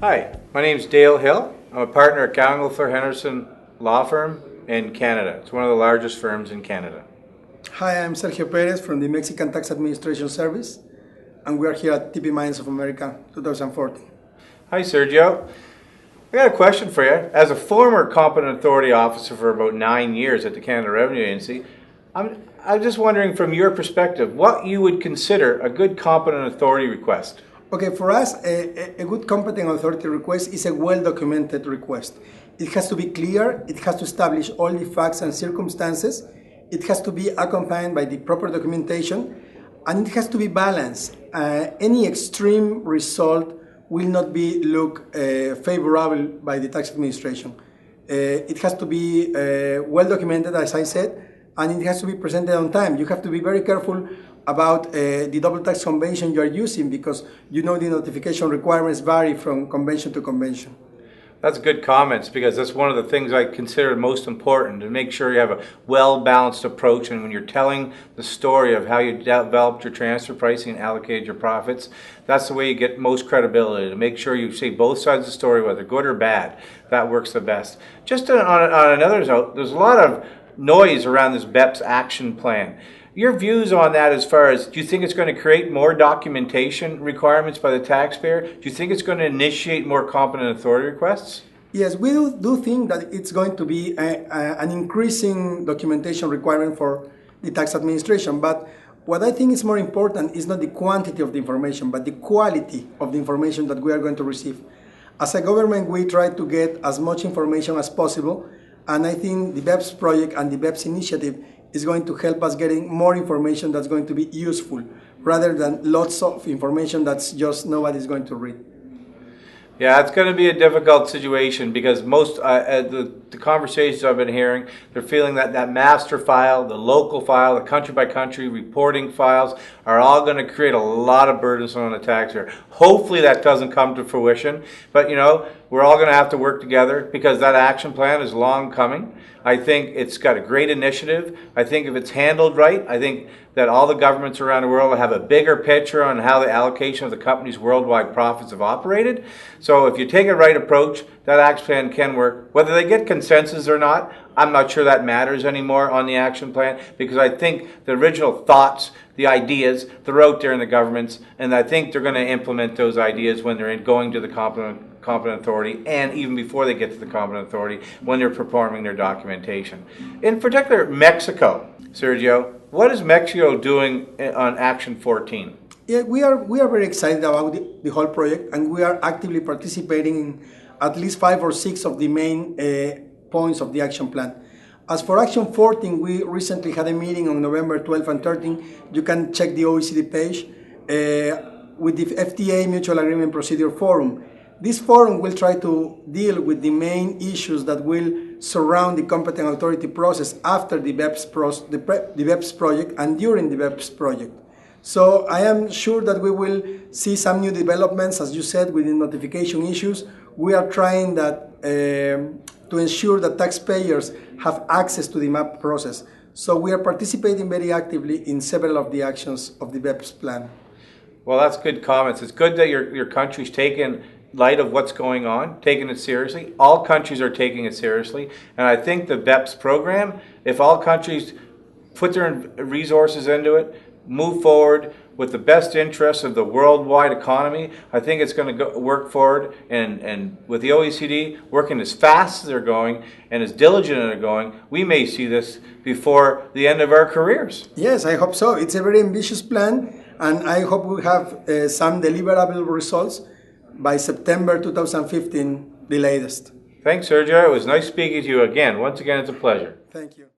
Hi, my name is Dale Hill. I'm a partner at Ganglefler Henderson Law Firm in Canada. It's one of the largest firms in Canada. Hi, I'm Sergio Pérez from the Mexican Tax Administration Service, and we are here at TP Mines of America 2014. Hi, Sergio. I got a question for you. As a former competent authority officer for about 9 years at the Canada Revenue Agency, I'm just wondering from your perspective, what you would consider a good competent authority request? Okay, for us, a good competent authority request is a well-documented request. It has to be clear, it has to establish all the facts and circumstances, it has to be accompanied by the proper documentation, and it has to be balanced. Any extreme result will not be looked favorable by the tax administration. It has to be well documented, as I said, and it has to be presented on time. You have to be very careful about the double tax convention you are using, because you know the notification requirements vary from convention to convention. That's good comments, because that's one of the things I consider most important, to make sure you have a well-balanced approach, and when you're telling the story of how you developed your transfer pricing and allocated your profits, that's the way you get most credibility, to make sure you say both sides of the story, whether good or bad. That works the best. Just on another note, there's a lot of noise around this Beps action plan. Your views on that, as far as, do you think it's going to create more documentation requirements by the taxpayer? Do you think it's going to initiate more competent authority requests? Yes, we do think that it's going to be an increasing documentation requirement for the tax administration. But what I think is more important is not the quantity of the information, but the quality of the information that we are going to receive. As a government, we try to get as much information as possible, and I think the Beps project and the Beps initiative is going to help us getting more information that's going to be useful, rather than lots of information that's just nobody's going to read. Yeah, it's going to be a difficult situation, because most the conversations I've been hearing, they're feeling that that master file, the local file, the country by country reporting files are all going to create a lot of burdens on the taxpayer. Hopefully that doesn't come to fruition, but you know, we're all going to have to work together, because that action plan is long coming. I think it's got a great initiative. I think if it's handled right, I think that all the governments around the world will have a bigger picture on how the allocation of the company's worldwide profits have operated. So if you take a right approach, that action plan can work. Whether they get consensus or not, I'm not sure that matters anymore on the action plan, because I think the original thoughts, the ideas, they're out there in the governments, and I think they're going to implement those ideas when they're going to the competent authority, and even before they get to the competent authority, when they're performing their documentation. In particular, Mexico. Sergio, what is Mexico doing on Action 14? Yeah, we are very excited about the whole project, and we are actively participating in at least 5 or 6 of the main points of the action plan. As for Action 14, we recently had a meeting on November 12 and 13. You can check the OECD page with the FTA Mutual Agreement Procedure Forum. This forum will try to deal with the main issues that will surround the competent authority process after the Beps project and during the Beps project. So I am sure that we will see some new developments, as you said, with the notification issues. We are trying that to ensure that taxpayers have access to the MAP process. So we are participating very actively in several of the actions of the Beps plan. Well, that's good comments. It's good that your country's taken light of what's going on, taking it seriously. All countries are taking it seriously, and I think the Beps program, if all countries put their resources into it, move forward with the best interests of the worldwide economy, I think it's going to work forward, and with the OECD working as fast as they're going and as diligent as they're going, we may see this before the end of our careers. Yes, I hope so. It's a very ambitious plan, and I hope we have some deliverable results by September 2015, the latest. Thanks, Sergio. It was nice speaking to you again. Once again, it's a pleasure. Thank you.